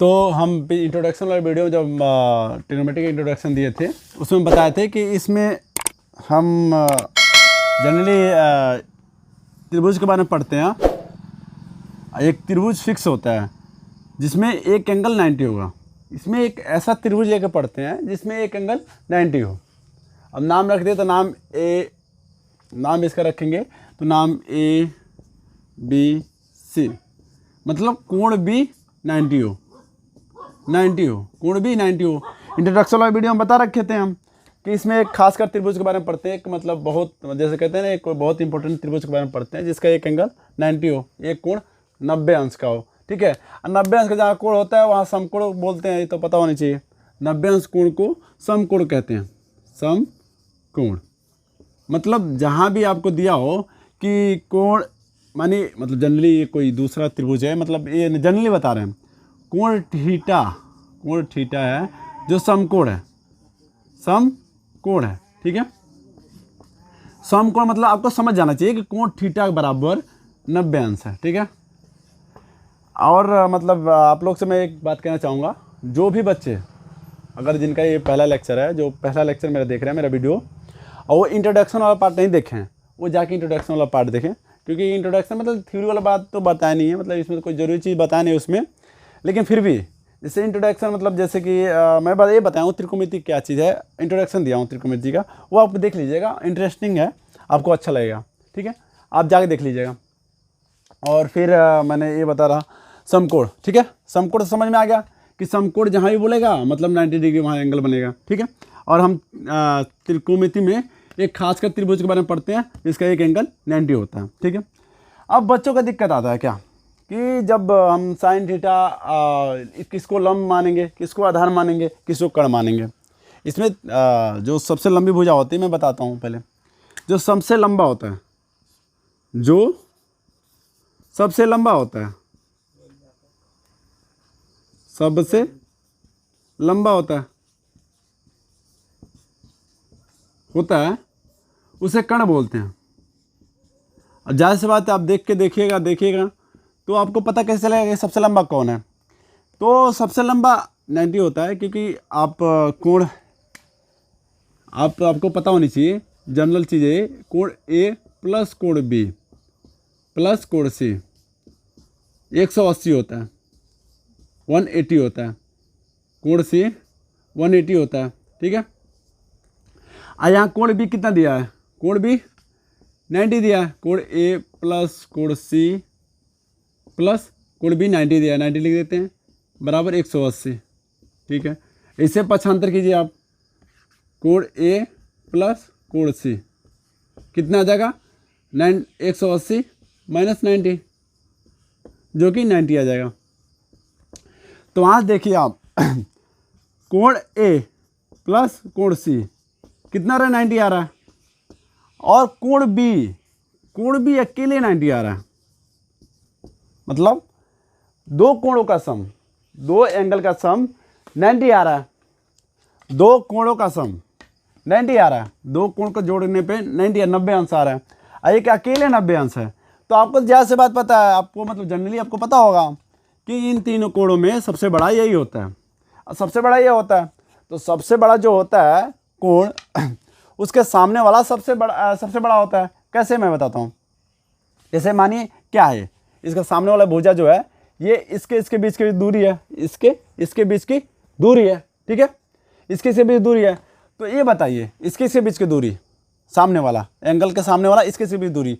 तो हम इंट्रोडक्शन वाले वीडियो में जब ट्रिग्नोमेट्री का इंट्रोडक्शन दिए थे उसमें बताए थे कि इसमें हम जनरली त्रिभुज के बारे में पढ़ते हैं। एक त्रिभुज फिक्स होता है जिसमें एक एंगल 90 होगा। इसमें एक ऐसा त्रिभुज लेकर पढ़ते हैं जिसमें एक एंगल 90 हो। अब नाम रख दे तो नाम इसका रखेंगे तो नाम ए बी सी, मतलब कोण बी 90 हो, कोण बी 90 हो। इंट्रोडक्शन वाला वीडियो में बता रखे थे हम कि इसमें एक खासकर त्रिभुज के बारे में पढ़ते हैं, एक मतलब बहुत जैसे कहते हैं ना, एक बहुत इंपॉर्टेंट त्रिभुज के बारे में पढ़ते हैं जिसका एक एंगल 90 हो, एक कोण 90 अंश का हो। ठीक है, 90 अंश का जहाँ कोण होता है वहाँ समकोण बोलते हैं, ये तो पता होना चाहिए। 90 अंश कोण को समकोण कहते हैं। समकोण मतलब जहाँ भी आपको दिया हो कि कोण मानी, मतलब जनरली ये कोई दूसरा त्रिभुज है, मतलब ये जनरली बता रहे हैं कोण थीटा है जो समकोण है, समकोण है। ठीक है, समकोण मतलब आपको समझ जाना चाहिए कि कोण थीटा बराबर 90 अंश है। ठीक है, और मतलब आप लोग से मैं एक बात कहना चाहूँगा, जो भी बच्चे अगर जिनका ये पहला लेक्चर है, जो पहला लेक्चर मेरा देख रहे हैं मेरा वीडियो, और वो इंट्रोडक्शन वाला पार्ट नहीं देखें, वो जाके इंट्रोडक्शन वाला पार्ट देखें, क्योंकि इंट्रोडक्शन मतलब थ्योरी वाला बात तो बताया नहीं है, मतलब इसमें तो कोई ज़रूरी चीज़ बताया नहीं उसमें, लेकिन फिर भी जैसे इंट्रोडक्शन मतलब जैसे कि मैं बात ये बताऊँ त्रिकोणमिति क्या चीज़ है, इंट्रोडक्शन दिया हूँ त्रिकोणमिति का, वो आप देख लीजिएगा, इंटरेस्टिंग है, आपको अच्छा लगेगा। ठीक है, आप जाके देख लीजिएगा। और फिर मैंने ये बता रहा समकोण। ठीक है, समकोण समझ में आ गया कि समकोण जहाँ भी बोलेगा मतलब 90 डिग्री वहाँ एंगल बनेगा। ठीक है, और हम त्रिकोणमिति में एक खासकर त्रिभुज के बारे में पढ़ते हैं जिसका एक एंगल 90 होता है। ठीक है, अब बच्चों का दिक्कत आता है क्या कि जब हम साइन थीटा किसको लंब मानेंगे, किसको आधार मानेंगे, किसको कर्ण मानेंगे। इसमें जो सबसे लंबी भुजा होती है मैं बताता हूँ पहले। जो सबसे लंबा होता है, जो सबसे लंबा होता है, सबसे लंबा होता है उसे कर्ण बोलते हैं। और जाहिर सी बात है आप देख के देखिएगा तो आपको पता कैसे चलेगा कि सबसे लंबा कौन है। तो सबसे लंबा 90 होता है, क्योंकि आप कोण आपको पता होनी चाहिए, जनरल चीज़ है, कोण ए प्लस कोण बी प्लस कोण सी 180 होता है, 180 होता है, कोण सी 180 होता है। ठीक है, यहाँ कोण बी कितना दिया है, कोण बी 90 दिया है, कोण ए प्लस कोण सी प्लस कोण बी 90 दिया है, 90 लिख देते हैं बराबर 180। ठीक है, इसे पक्षांतर कीजिए आप, कोण ए प्लस कोण सी कितना आ जाएगा 180 माइनस 90 जो कि 90 आ जाएगा। तो आज देखिए आप कोण ए प्लस कोण सी कितना रहा 90 आ रहा है, और कोण बी अकेले 90 आ रहा है। मतलब दो कोणों का सम, दो एंगल का सम 90 आ रहा है, दो कोणों का सम 90 आ रहा है, दो कोण को जोड़ने पे 90 अंश आ रहा है, और एक अकेले 90 अंश है। तो आपको ज़्यादा से बात पता है, आपको मतलब जनरली आपको पता होगा कि इन तीनों कोणों में सबसे बड़ा यही होता है, और सबसे बड़ा ये होता है। तो सबसे बड़ा जो होता है कोण, उसके सामने वाला सबसे बड़ा होता है। कैसे, मैं बताता हूँ। जैसे मानिए क्या है, इसका सामने वाला भुजा जो है ये इसके बीच की दूरी है, इसके बीच की दूरी है। ठीक है, इसके बीच दूरी है, तो ये बताइए इसके बीच की दूरी, सामने वाला एंगल के सामने वाला इसके बीच दूरी।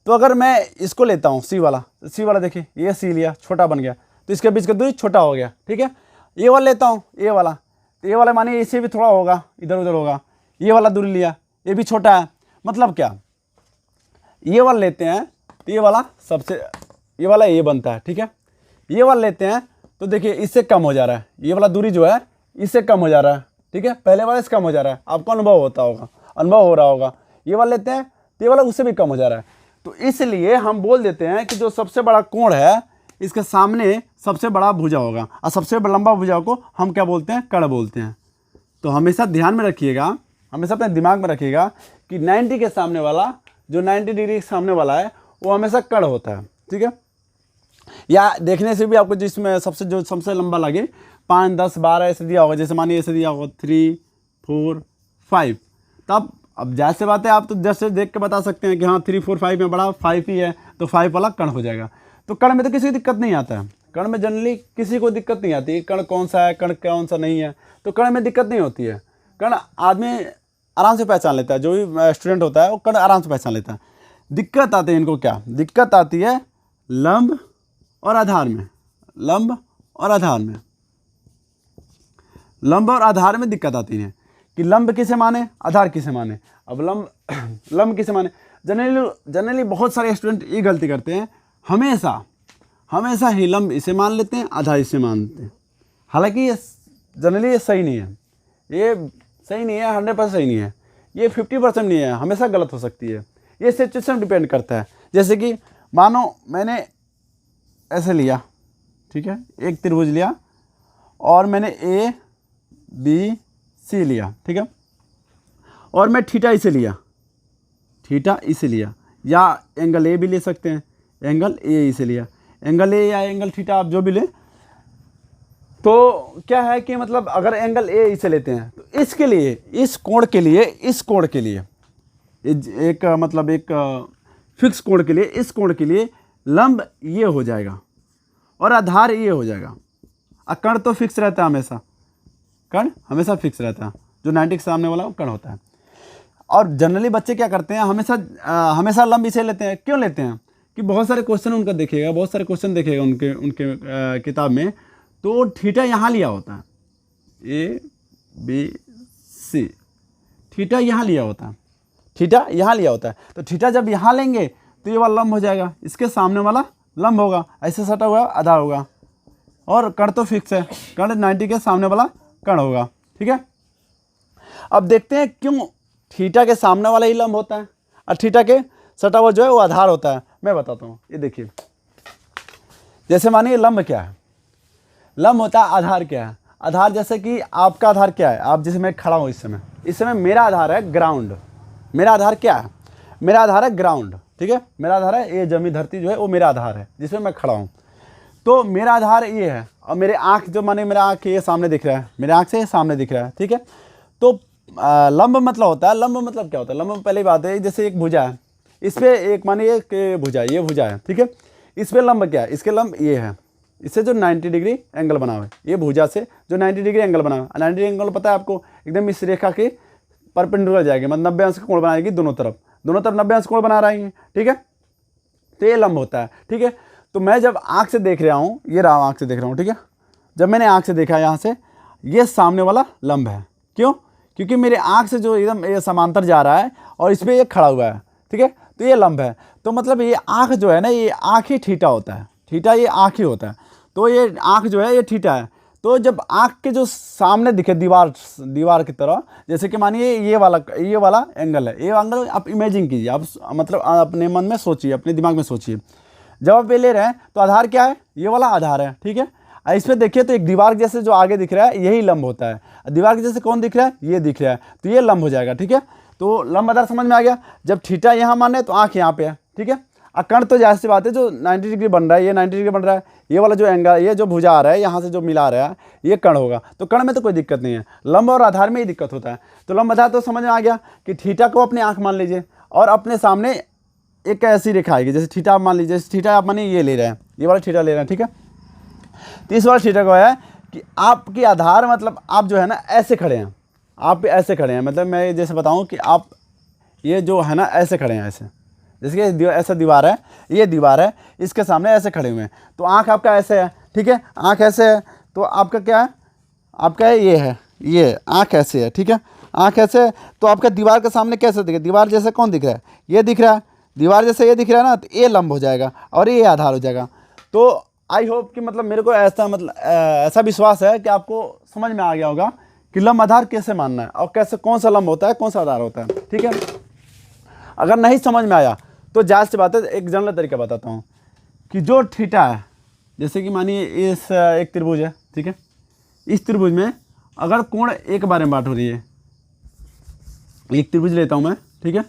तो अगर मैं इसको लेता हूँ सी वाला देखिए, ये सी लिया, छोटा बन गया, तो इसके बीच की दूरी छोटा हो गया। ठीक है, ये वाला लेता हूँ, ये वाला मानिए इससे भी थोड़ा होगा, इधर उधर होगा, ये वाला दूरी लिया, ये भी छोटा है। मतलब क्या, ये वाला लेते हैं तो ये वाला ये बनता है। ठीक है, ये वाला लेते हैं तो देखिए इससे कम हो जा रहा है, ये वाला दूरी जो है इससे कम हो जा रहा है। ठीक है, पहले वाला इससे कम हो जा रहा है, आपको अनुभव हो रहा होगा। ये वाला लेते हैं तो ये वाला उससे भी कम हो जा रहा है। तो इसलिए हम बोल देते हैं कि जो सबसे बड़ा कोण है इसके सामने सबसे बड़ा भुजा होगा, और सबसे लंबा भुजा को हम क्या बोलते हैं, कर्ण बोलते हैं। तो हमेशा ध्यान में रखिएगा, हमेशा अपने दिमाग में रखिएगा कि 90 के सामने वाला, जो 90 डिग्री के सामने वाला है वो हमेशा कर्ण होता है। ठीक है, या देखने से भी आपको जिसमें सबसे लंबा लगे 5, 10, 12 ऐसे दिया होगा, जैसे मानिए ऐसे दिया होगा 3, 4, 5, तब अब जैसे बात है आप तो जैसे देख के बता सकते हैं कि हाँ 3, 4, 5 में बड़ा 5 ही है तो 5 वाला कण हो जाएगा। तो कण में तो किसी को दिक्कत नहीं आता है, कण में जनरली किसी को दिक्कत नहीं आती, कण कौन सा है कण कौन सा नहीं है, तो कण में दिक्कत नहीं होती है। कण आदमी आराम से पहचान लेता है, जो भी स्टूडेंट होता है वो कण आराम से पहचान लेता है। दिक्कत आती है इनको, क्या दिक्कत आती है लंब और आधार में, लंब और आधार में, लंब और आधार में दिक्कत आती है कि लंब किसे माने आधार किसे माने। अब लंब किसे माने, जनरली बहुत सारे स्टूडेंट ये गलती करते हैं, हमेशा ही लंब इसे मान लेते हैं आधार इसे मानते हैं। हालांकि ये जनरली ये सही नहीं है, ये सही नहीं है, 100% सही नहीं है, ये 50% नहीं है, हमेशा गलत हो सकती है। ये सिचुएशन डिपेंड करता है। जैसे कि मानो मैंने ऐसे लिया, ठीक है, एक त्रिभुज लिया और मैंने ए बी सी लिया, ठीक है, और मैं थीटा इसे लिया, या एंगल ए भी ले सकते हैं, एंगल ए इसे लिया, एंगल ए या एंगल थीटा आप जो भी लें। तो क्या है कि मतलब अगर एंगल ए इसे लेते हैं तो इसके लिए, इस कोण के लिए एक मतलब एक फिक्स कोण के लिए, इस कोण के लिए लंब ये हो जाएगा और आधार ये हो जाएगा। कण तो फिक्स रहता है हमेशा, कण हमेशा फिक्स रहता है, जो 90 के सामने वाला कण होता है। और जनरली बच्चे क्या करते हैं, हमेशा लंब इसे लेते हैं। क्यों लेते हैं कि बहुत सारे क्वेश्चन उनका देखेगा, उनके किताब में, तो थीटा यहाँ लिया होता है, ए बी सी, थीटा यहाँ लिया होता है, तो थीटा जब यहाँ लेंगे तो ये वाला लंब हो जाएगा, इसके सामने वाला लंब होगा, ऐसे सटा हुआ आधा होगा, और कण तो फिक्स है, कण 90 के सामने वाला कण होगा, ठीक है। अब देखते हैं क्यों थीटा के सामने वाला ही लंब होता है और थीटा के सटा हुआ जो है वो आधार होता है। मैं बताता हूँ, ये देखिए, जैसे मानिए लंब क्या है, लंब होता है आधार क्या है। आधार जैसे कि आपका आधार क्या है, आप जिसमें खड़ा हूँ इस समय मेरा आधार है ग्राउंड। मेरा आधार क्या है, मेरा आधार है ग्राउंड, ठीक है, मेरा आधार है ये जमी धरती जो है वो मेरा आधार है जिसमें मैं खड़ा हूँ। तो मेरा आधार ये है और मेरे आँख जो माने मेरा आँख ये सामने दिख रहा है, मेरे आँख से ये सामने दिख रहा है, ठीक है। तो लंब मतलब होता है, लंब मतलब क्या होता है, लंब पहली बात है जैसे एक भुजा है, इस पर एक मानिए कि भुजा, ये भुजा है, ठीक है, इस पर लंब क्या है, इसके लंब ये है, इससे जो 90 डिग्री एंगल बना हुआ है, ये भुजा से जो 90 डिग्री एंगल बना हुआ है, 90 डिग्री एंगल पता है आपको, एकदम इस रेखा के परपेंडिकुलर जाएगी, मतलब 90 अंश का कोण बनाएगी, दोनों तरफ 90 अंश कोण बना रही है, ठीक है। तो ये लंब होता है, ठीक है। तो मैं जब आँख से देख रहा हूँ, ये रहा आँख से देख रहा हूँ, ठीक है, जब मैंने आँख से देखा यहाँ से, ये सामने वाला लंब है। क्यों, क्योंकि मेरे आँख से जो एकदम ये समांतर जा रहा है और इस पर ये खड़ा हुआ है, ठीक है, तो ये लंब है। तो मतलब ये आँख जो है ना, ये आँख ही थीटा होता है, थीटा ये आँख ही होता है। तो ये आँख जो है ये थीटा है। तो जब आँख के जो सामने दिखे दीवार की तरह, जैसे कि मानिए ये वाला एंगल है, ये एंगल आप इमेजिन कीजिए, आप मतलब अपने मन में सोचिए, अपने दिमाग में सोचिए। जब आप ये ले रहे हैं तो आधार क्या है, ये वाला आधार है, ठीक है। इस पर देखिए तो एक दीवार जैसे जो आगे दिख रहा है यही लंब होता है, दीवार के जैसे कौन दिख रहा है, ये दिख रहा है, तो ये लंब हो जाएगा, ठीक है। तो लंब आधार समझ में आ गया। जब थीटा यहाँ माने तो आँख यहाँ पे है, ठीक है। कण तो जाहिर सी बात है जो 90 डिग्री बन रहा है, ये 90 डिग्री बन रहा है, ये वाला जो एंगल, ये जो भुजा आ रहा है यहाँ से जो मिला रहा है, ये कण होगा। तो कण में तो कोई दिक्कत नहीं है, लंब और आधार में ही दिक्कत होता है। तो लंब आधार तो समझ में आ गया कि थीटा को अपनी आँख मान लीजिए और अपने सामने एक ऐसी रेखा आएगी, जैसे थीटा आप मान लीजिए, जैसे थीटा आप मानिए ये ले रहे हैं, ये वाला थीटा ले रहे हैं, ठीक है। तो इस वाला थीटा को है कि आपकी आधार मतलब आप जो है ना ऐसे खड़े हैं, आप ऐसे खड़े हैं, मतलब मैं जैसे बताऊं कि आप ये जो है ना ऐसे खड़े हैं, ऐसे जैसे कि ऐसा दीवार है, ये दीवार है, इसके सामने ऐसे खड़े हुए हैं। तो आँख आपका ऐसे है, ठीक है, आँख ऐसे है, तो आपका क्या है, आपका ये है, ये आँख ऐसे है, ठीक है, आँख ऐसे है। तो आपका दीवार के सामने कैसे दिखे, दीवार जैसे कौन दिख रहा है, ये दिख रहा है, दीवार जैसे ये दिख रहा है ना, तो ये लंब हो जाएगा और ये आधार हो जाएगा। तो आई होप कि मतलब मेरे को ऐसा विश्वास है कि आपको समझ में आ गया होगा कि लंब आधार कैसे मानना है और कैसे, कौन सा लंब होता है, कौन सा आधार होता है, ठीक है। अगर नहीं समझ में आया तो जाहिर सी बात है एक जनरल तरीका बताता हूँ कि जो थीटा है, जैसे कि मानिए इस एक त्रिभुज है, ठीक है, इस त्रिभुज में अगर कोण एक बार में बांट हो रही है, एक त्रिभुज लेता हूँ मैं, ठीक है,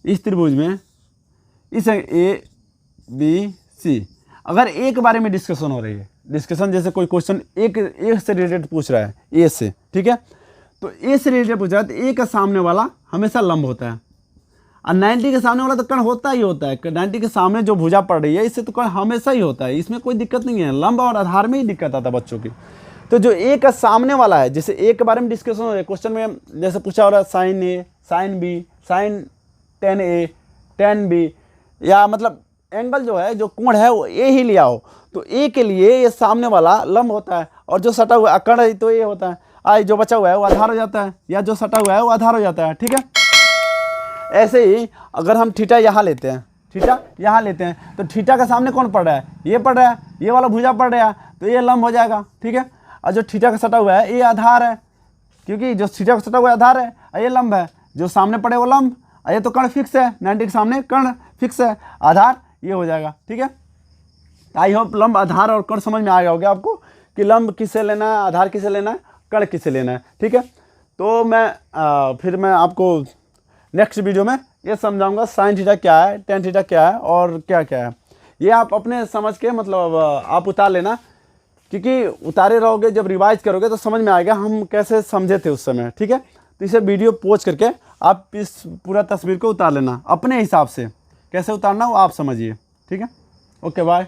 इस त्रिभुज में इस ए बी सी, अगर ए के बारे में डिस्कशन हो रही है, डिस्कशन जैसे कोई क्वेश्चन ए से रिलेटेड पूछ रहा है, ए से, ठीक है, तो ए से रिलेटेड पूछ रहा है, तो ए का सामने वाला हमेशा लंब होता है, और 90 के सामने वाला तो कर्ण होता ही होता है। 90 के सामने जो भुजा पड़ रही है इससे तो कर्ण हमेशा ही होता है, इसमें कोई दिक्कत नहीं है। लंब और आधार में ही दिक्कत आता है बच्चों की। तो जो ए का सामने वाला है, जैसे ए के बारे में डिस्कशन हो रहा है, क्वेश्चन में जैसे पूछा हो रहा है साइन ए, साइन बी, साइन टेन ए, टेन बी, या मतलब एंगल जो है, जो कोण है वो ए ही लिया हो, तो ए के लिए ये सामने वाला लंब होता है, और जो सटा हुआ कर्ण है तो ये होता है, आई जो बचा हुआ है वो आधार हो जाता है, या जो सटा हुआ है वो आधार हो जाता है, ठीक है। ऐसे ही अगर हम थीटा यहाँ लेते हैं, थीटा यहाँ लेते हैं, तो थीटा का सामने कौन पड़ रहा है, ये पड़ रहा है, ये वाला भुजा पड़ रहा है, तो ये लंब हो जाएगा, ठीक है। और जो थीटा का सटा हुआ है ये आधार है, क्योंकि जो थीटा का सटा हुआ आधार है, ये लंब है, जो सामने पड़े वो लंब, ये तो कर्ण फिक्स है, 90 के सामने कर्ण फिक्स है, आधार ये हो जाएगा, ठीक है। आई होप लंब, आधार और कर्ण समझ में आ गया होगा आपको कि लंब किसे लेना है, आधार किसे लेना है, कर्ण किसे लेना है, ठीक है। तो फिर मैं आपको नेक्स्ट वीडियो में ये समझाऊंगा साइन थीटा क्या है, टेन थीटा क्या है और क्या क्या है। ये आप अपने समझ के मतलब आप उतार लेना, क्योंकि उतारे रहोगे जब रिवाइज करोगे तो समझ में आएगा हम कैसे समझे थे उस समय, ठीक है। तो इसे वीडियो पॉज करके आप इस पूरा तस्वीर को उतार लेना अपने हिसाब से, कैसे उतारना वो आप समझिए, ठीक है। Okay bye.